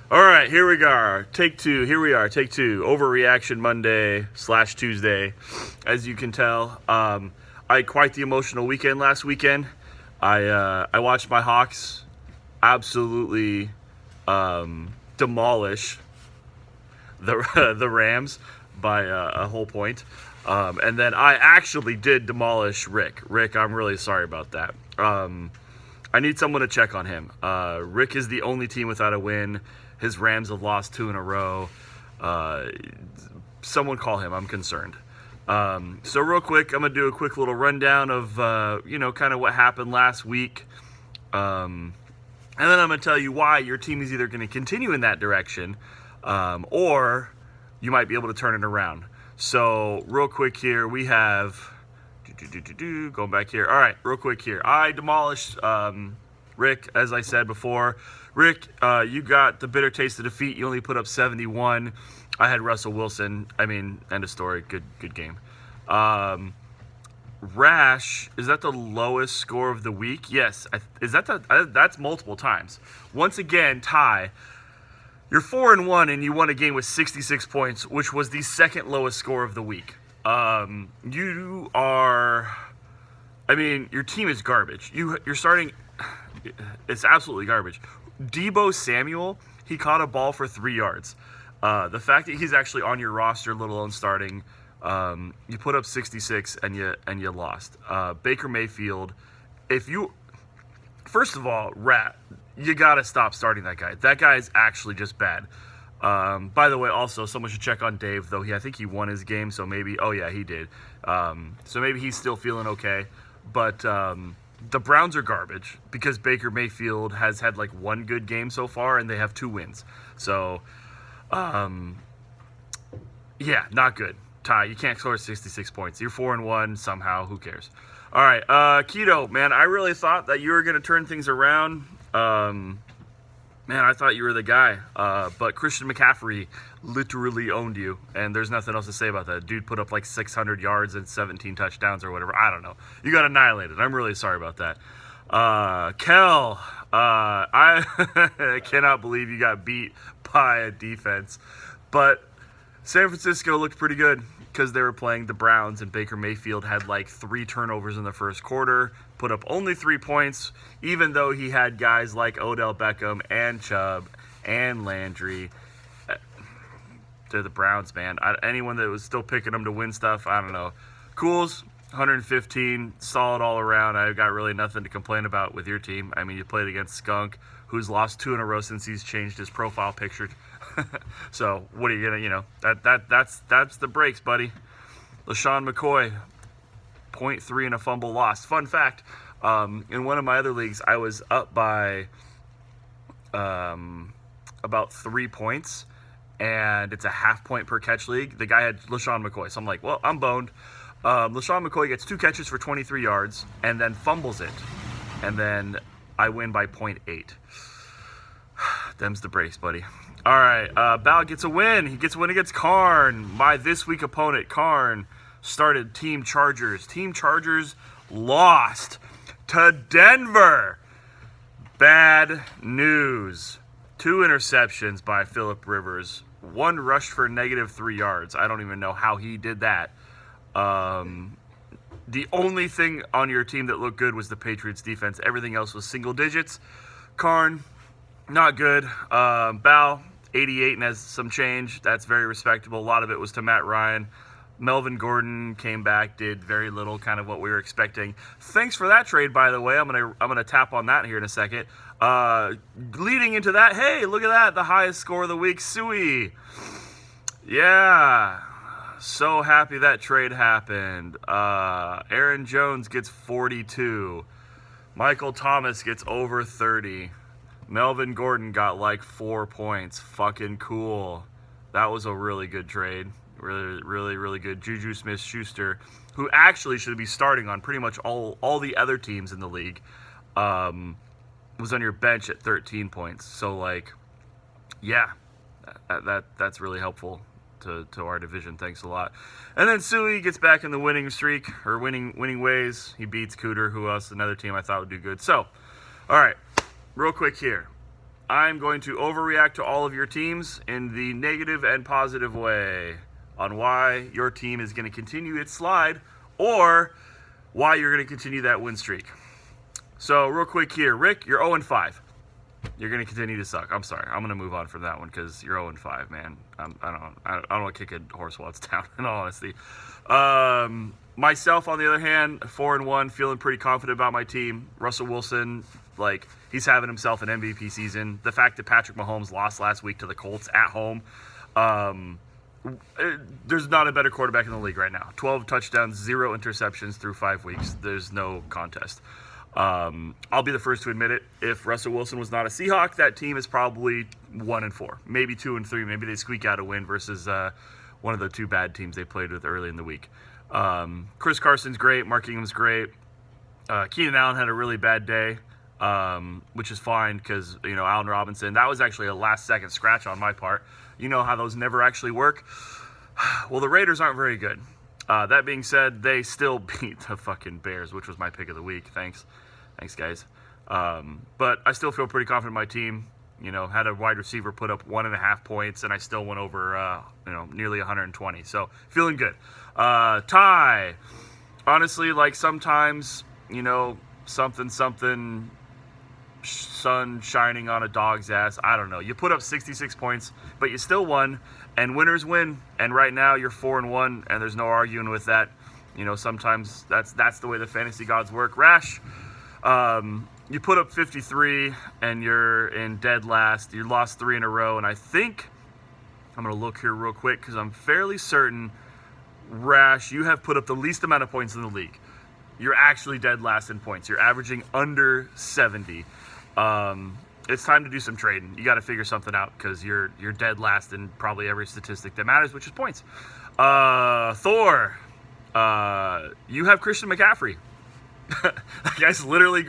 All right, here we are. Take two. Here we are. Take two. Overreaction Monday / Tuesday. As you can tell, I had quite the emotional weekend last weekend. I watched my Hawks absolutely demolish the Rams by a whole point. And then I actually did demolish Rick. Rick, I'm really sorry about that. I need someone to check on him. Rick is the only team without a win. His Rams have lost 2 in a row. Someone call him. I'm concerned. So real quick, I'm going to do a quick little rundown of, kind of what happened last week. And then I'm going to tell you why your team is either going to continue in that direction or you might be able to turn it around. So real quick here, we have... going back here. All right, real quick here. I demolished Rick, as I said before. Rick, you got the bitter taste of defeat. You only put up 71. I had Russell Wilson. End of story. Good game. Rash, is that the lowest score of the week? Yes. That's multiple times. Once again, Ty, you're 4-1 and you won a game with 66 points, which was the second lowest score of the week. You are, your team is garbage. You're starting, it's absolutely garbage. Deebo Samuel, he caught a ball for 3 yards. The fact that he's actually on your roster, let alone starting, you put up 66 and you lost. Baker Mayfield, first of all, you gotta stop starting that guy. That guy is actually just bad. By the way, also, someone should check on Dave, though. I think he won his game, so maybe... Oh, yeah, he did. So maybe he's still feeling okay. But the Browns are garbage because Baker Mayfield has had, one good game so far, and they have 2 wins. So, yeah, not good. Ty, you can't score 66 points. You're 4-1 somehow. Who cares? All right, Keto, man, I really thought that you were going to turn things around. Man, I thought you were the guy, but Christian McCaffrey literally owned you, and there's nothing else to say about that. Dude put up 600 yards and 17 touchdowns or whatever. I don't know. You got annihilated. I'm really sorry about that. Kel, I cannot believe you got beat by a defense, but San Francisco looked pretty good because they were playing the Browns, and Baker Mayfield had 3 turnovers in the first quarter, put up only 3 points, even though he had guys like Odell Beckham and Chubb and Landry. They're the Browns, man. Anyone that was still picking them to win stuff, I don't know. Cools, 115, solid all around. I got really nothing to complain about with your team. You played against Skunk, who's lost 2 in a row since he's changed his profile picture. So what are you gonna, that's the breaks, buddy. LaShawn McCoy, 0.3 and a fumble lost. Fun fact, in one of my other leagues, I was up by about 3 points, and it's a half point per catch league. The guy had LaShawn McCoy, so I'm like, well, I'm boned. LaShawn McCoy gets 2 catches for 23 yards and then fumbles it, and then I win by 0.8. Them's the brace, buddy. All right, Bal gets a win. He gets a win against Karn. My this week opponent, Karn, started Team Chargers. Team Chargers lost to Denver. Bad news. 2 interceptions by Phillip Rivers. 1 rushed for -3 yards. I don't even know how he did that. The only thing on your team that looked good was the Patriots defense. Everything else was single digits. Karn, not good. Bal, 88 and has some change. That's very respectable. A lot of it was to Matt Ryan. Melvin Gordon came back, did very little, kind of what we were expecting. Thanks for that trade, by the way. I'm gonna tap on that here in a second. Leading into that, hey, look at that, the highest score of the week, Suey. Yeah, so happy that trade happened. Aaron Jones gets 42. Michael Thomas gets over 30. Melvin Gordon got 4 points. Fucking cool. That was a really good trade. Really, really, really good. Juju Smith-Schuster, who actually should be starting on pretty much all the other teams in the league, was on your bench at 13 points. So, yeah, that's really helpful to our division. Thanks a lot. And then Suey gets back in the winning streak, or winning ways. He beats Cooter, who else? Another team I thought would do good. So, all right, real quick here. I'm going to overreact to all of your teams in the negative and positive way on why your team is going to continue its slide or why you're going to continue that win streak. So real quick here, Rick, you're 0-5. You're going to continue to suck. I'm sorry. I'm going to move on from that one because you're 0-5, man. I don't want to kick a horse while it's down, in all honesty. Myself, on the other hand, 4-1, feeling pretty confident about my team. Russell Wilson, like, he's having himself an MVP season. The fact that Patrick Mahomes lost last week to the Colts at home, there's not a better quarterback in the league right now. 12 touchdowns, 0 interceptions through 5 weeks. There's no contest. I'll be the first to admit it. If Russell Wilson was not a Seahawk, that team is probably 1-4, maybe 2-3. Maybe they squeak out a win versus one of the 2 bad teams they played with early in the week. Chris Carson's great. Mark Ingham's great. Keenan Allen had a really bad day, which is fine because, Allen Robinson, that was actually a last-second scratch on my part. You know how those never actually work? Well, the Raiders aren't very good. That being said, they still beat the fucking Bears, which was my pick of the week. Thanks, guys. But I still feel pretty confident in my team. Had a wide receiver put up 1.5 points, and I still went over, nearly 120. So feeling good. Ty, honestly, like sometimes, something, sun shining on a dog's ass. I don't know. You put up 66 points, but you still won, and winners win. And right now you're 4-1, and there's no arguing with that. Sometimes that's the way the fantasy gods work. Rash, you put up 53, and you're in dead last. You lost 3 in a row, and I think I'm going to look here real quick because I'm fairly certain, Rash, you have put up the least amount of points in the league. You're actually dead last in points. You're averaging under 70. It's time to do some trading. You got to figure something out because you're dead last in probably every statistic that matters, which is points. Thor, you have Christian McCaffrey. That guy's literally,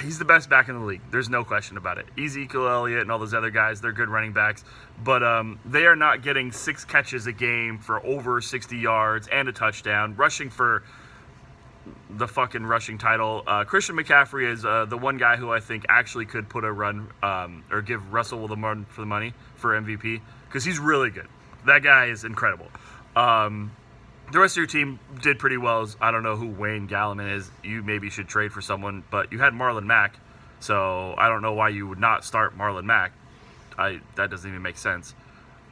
he's the best back in the league. There's no question about it. Ezekiel Elliott and all those other guys, they're good running backs, but they are not getting 6 catches a game for over 60 yards and a touchdown, rushing for the fucking rushing title. Christian McCaffrey is the one guy who I think actually could put a run or give Russell the run for the money for MVP because he's really good. That guy is incredible. The rest of your team did pretty well. I don't know who Wayne Gallman is. You maybe should trade for someone, but you had Marlon Mack, so I don't know why you would not start Marlon Mack. That doesn't even make sense.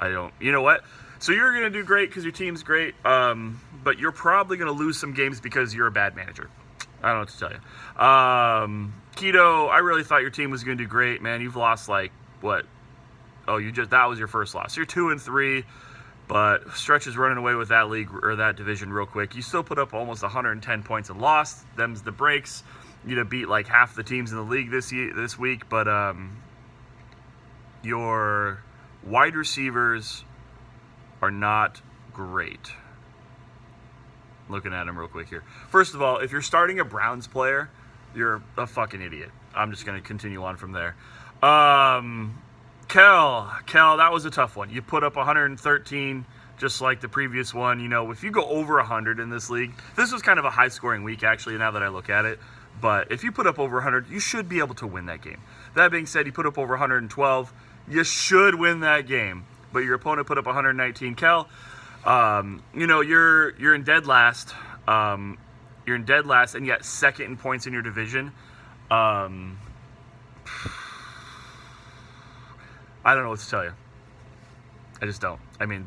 You know what? So you're going to do great because your team's great, but you're probably going to lose some games because you're a bad manager. I don't know what to tell you. Keto, I really thought your team was going to do great, man. You've lost what? Oh, that was your first loss. You're 2-3. But Stretch is running away with that league or that division real quick. You still put up almost 110 points and lost. Them's the breaks. You'd beat like half the teams in the league this week. But your wide receivers are not great. Looking at them real quick here. First of all, if you're starting a Browns player, you're a fucking idiot. I'm just going to continue on from there. Kel, that was a tough one. You put up 113, just like the previous one. If you go over 100 in this league, this was kind of a high-scoring week, actually, now that I look at it. But if you put up over 100, you should be able to win that game. That being said, you put up over 112, you should win that game. But your opponent put up 119. Kel, you're in dead last. You're in dead last, and yet second in points in your division. I don't know what to tell you. I just don't. I don't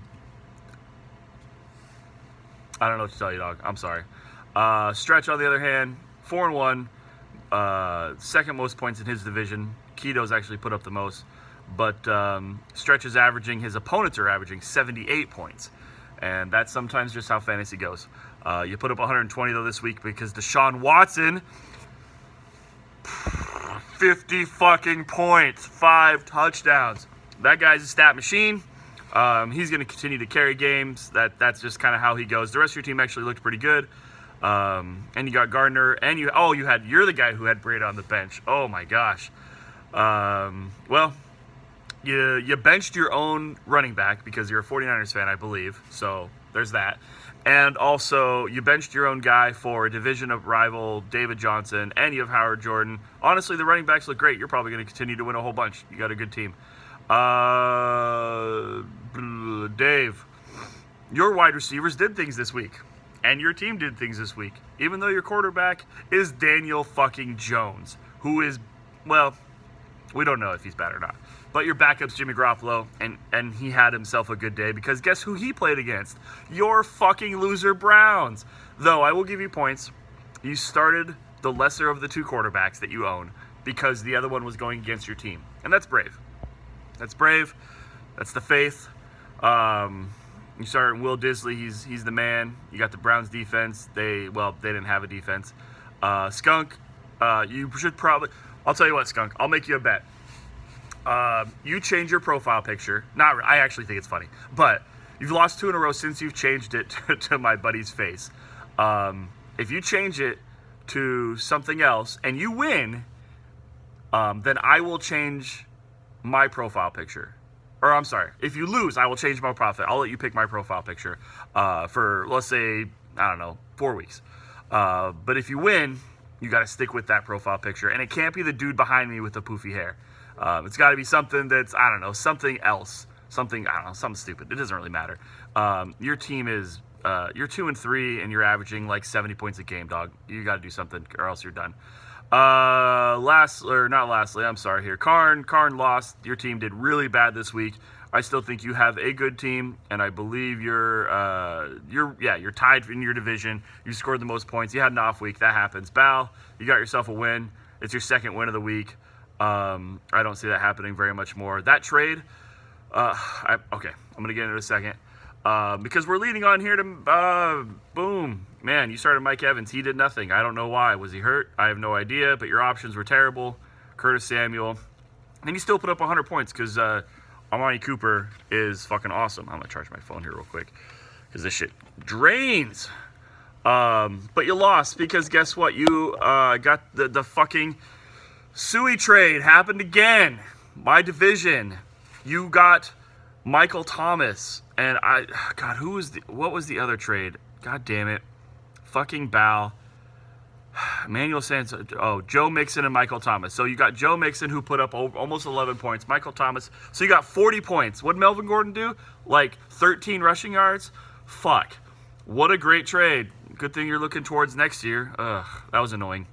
know what to tell you, dog. I'm sorry. Stretch, on the other hand, 4-1. Second most points in his division. Keto's actually put up the most. But Stretch is his opponents are averaging 78 points. And that's sometimes just how fantasy goes. You put up 120, though, this week because Deshaun Watson, 50 fucking points, 5 touchdowns. That guy's a stat machine. He's going to continue to carry games. That's just kind of how he goes. The rest of your team actually looked pretty good. And you got Gardner, and you're the guy who had Brady on the bench. Oh my gosh. Well, you benched your own running back because you're a 49ers fan, I believe. So there's that. And also, you benched your own guy for a division of rival David Johnson, and you have Howard Jordan. Honestly, the running backs look great. You're probably going to continue to win a whole bunch. You got a good team. Dave, your wide receivers did things this week, and your team did things this week, even though your quarterback is Daniel fucking Jones, who is, well, we don't know if he's bad or not. But your backup's Jimmy Garoppolo, and he had himself a good day because guess who he played against? Your fucking loser Browns. Though, I will give you points. You started the lesser of the two quarterbacks that you own because the other one was going against your team. And that's brave. That's brave. That's the faith. You started Will Disley. He's the man. You got the Browns defense. They didn't have a defense. Skunk, you should probably... I'll tell you what, Skunk. I'll make you a bet. You change your profile picture. I actually think it's funny. But you've lost 2 in a row since you've changed it to my buddy's face. If you change it to something else and you win, then I will change my profile picture. Or I'm sorry, if you lose, I will change my profile. I'll let you pick my profile picture for, let's say, I don't know, 4 weeks. But if you win, you got to stick with that profile picture. And it can't be the dude behind me with the poofy hair. It's got to be something that's, I don't know, something else. Something stupid. It doesn't really matter. Your team is, you're 2-3 and you're averaging like 70 points a game, dog. You got to do something or else you're done. I'm sorry here. Karn lost. Your team did really bad this week. I still think you have a good team, and I believe you're tied in your division. You scored the most points. You had an off week. That happens. Bal, you got yourself a win. It's your second win of the week. I don't see that happening very much more. That trade, I'm going to get into it in a second. Because we're leading on here to, boom. Man, you started Mike Evans. He did nothing. I don't know why. Was he hurt? I have no idea, but your options were terrible. Curtis Samuel. And you still put up 100 points because Amari Cooper is fucking awesome. I'm going to charge my phone here real quick because this shit drains. But you lost because guess what? You got the fucking Suey trade happened again. My division. You got Michael Thomas. And what was the other trade? God damn it. Fucking Bal. Emmanuel Sanders. Oh, Joe Mixon and Michael Thomas. So you got Joe Mixon who put up almost 11 points. Michael Thomas. So you got 40 points. What did Melvin Gordon do? Like 13 rushing yards? Fuck. What a great trade. Good thing you're looking towards next year. Ugh, that was annoying.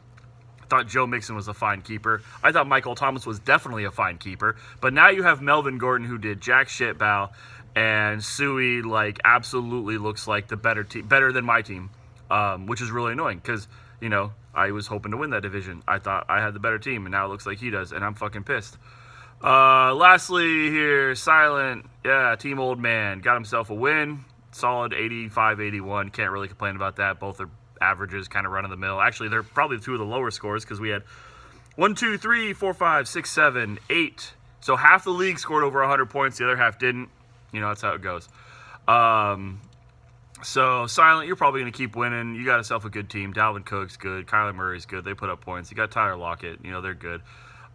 I thought Joe Mixon was a fine keeper. I thought Michael Thomas was definitely a fine keeper. But now you have Melvin Gordon who did jack shit, Bal. And Suey, absolutely looks like the better team, better than my team, which is really annoying because, I was hoping to win that division. I thought I had the better team, and now it looks like he does, and I'm fucking pissed. Lastly here, Silent, Team Old Man, got himself a win. Solid 85-81. Can't really complain about that. Both are averages, kind of run-of-the-mill. Actually, they're probably 2 of the lower scores because we had 1, 2, 3, 4, 5, 6, 7, 8. So half the league scored over 100 points. The other half didn't. That's how it goes. So, Silent, you're probably going to keep winning. You got yourself a good team. Dalvin Cook's good. Kyler Murray's good. They put up points. You got Tyler Lockett. They're good.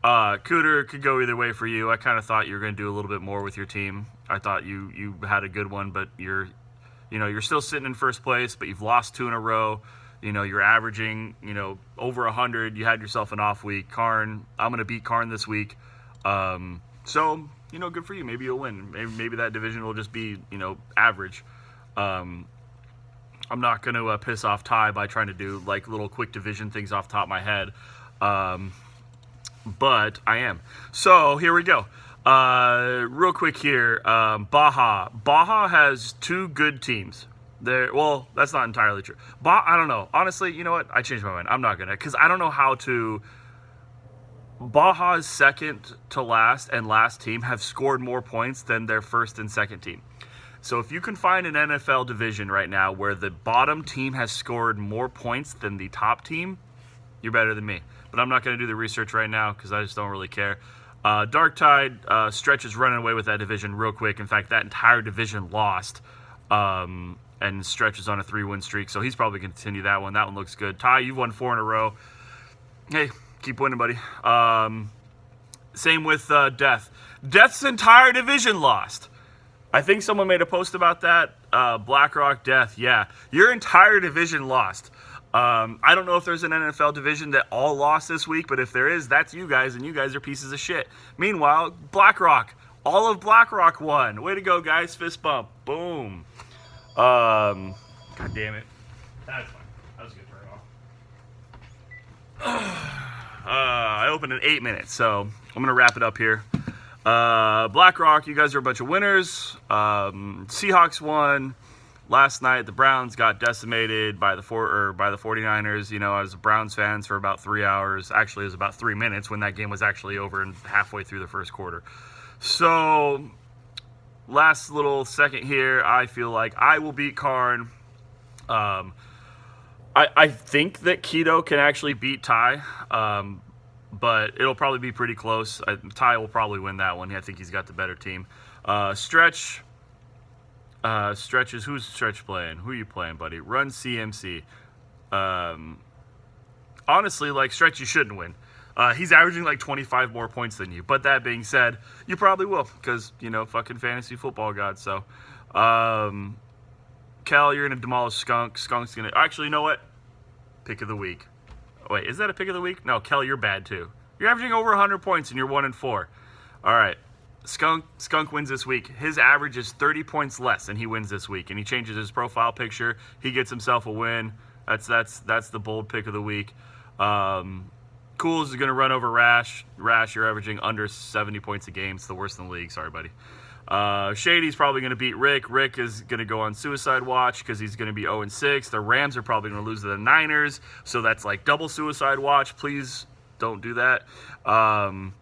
Cooter could go either way for you. I kind of thought you were going to do a little bit more with your team. I thought you had a good one, but you're still sitting in first place, but you've lost 2 in a row. You're averaging, over 100. You had yourself an off week. Karn, I'm going to beat Karn this week. So, good for you. Maybe you'll win. Maybe that division will just be, average. I'm not going to piss off Ty by trying to do, little quick division things off the top of my head. But I am. So, here we go. Real quick here. Baja. Baja has 2 good teams. Well, that's not entirely true. I don't know. Honestly, you know what? I changed my mind. I'm not going to. Because I don't know how to... Baja's second to last and last team have scored more points than their first and second team. So if you can find an NFL division right now where the bottom team has scored more points than the top team, you're better than me. But I'm not going to do the research right now because I just don't really care. Dark Tide, Stretch is running away with that division real quick. In fact, that entire division lost. And Stretch is on a 3-win streak, so he's probably going to continue that one. That one looks good. Ty, you've won 4 in a row. Hey, keep winning, buddy. Same with Death. Death's entire division lost. I think someone made a post about that. BlackRock death. Yeah, your entire division lost. I don't know if there's an NFL division that all lost this week, but if there is, that's you guys, and you guys are pieces of shit. Meanwhile, BlackRock, all of BlackRock won. Way to go, guys! Fist bump. Boom. God damn it. That's fine. That was a good turn off. I opened in 8 minutes, so I'm gonna wrap it up here. BlackRock, you guys are a bunch of winners. Seahawks won last night. The Browns got decimated by the 49ers. You know, I was a Browns fan for about 3 hours. Actually, it was about 3 minutes when that game was actually over and halfway through the first quarter. So, last little second here, I feel like I will beat Karn. I think that Keto can actually beat Ty. But it'll probably be pretty close. Ty will probably win that one. I think he's got the better team. Stretch. Stretch is, who's Stretch playing? Who are you playing, buddy? Run CMC. Honestly, like, Stretch, you shouldn't win. He's averaging like 25 more points than you. But that being said, you probably will because, you know, fucking fantasy football god. So, Kel, you're going to demolish Skunk. Skunk's going to... Actually, you know what? Pick of the week. Wait, is that a pick of the week? No, Kel, you're bad too. You're averaging over 100 points and you're 1-4. All right. Skunk wins this week. His average is 30 points less and he wins this week. And he changes his profile picture. He gets himself a win. That's the bold pick of the week. Cools is going to run over Rash. Rash, you're averaging under 70 points a game. It's the worst in the league. Sorry, buddy. Shady's probably going to beat Rick. Rick is going to go on suicide watch because he's going to be 0-6. The Rams are probably going to lose to the Niners, so that's like double suicide watch. Please don't do that. And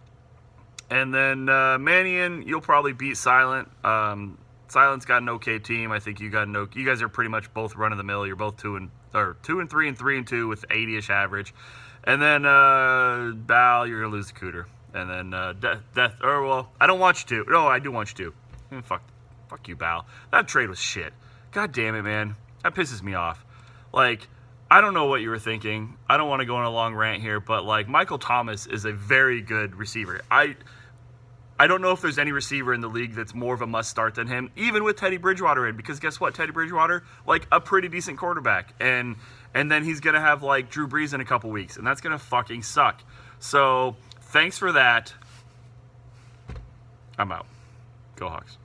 then Mannion, you'll probably beat Silent. Silent's got an okay team. I think you guys are pretty much both run of the mill. You're both 2-3 and 3-2 with 80ish average. And then Bal, you're going to lose to Cooter. And then I don't want you to. No, I do want you to. Fuck you, Bal. That trade was shit. God damn it, man. That pisses me off. Like, I don't know what you were thinking. I don't want to go on a long rant here, but like Michael Thomas is a very good receiver. I don't know if there's any receiver in the league that's more of a must start than him, even with Teddy Bridgewater in, because guess what? Teddy Bridgewater, like a pretty decent quarterback. And then he's going to have like Drew Brees in a couple weeks, and that's going to fucking suck. So, thanks for that. I'm out. Go Hawks.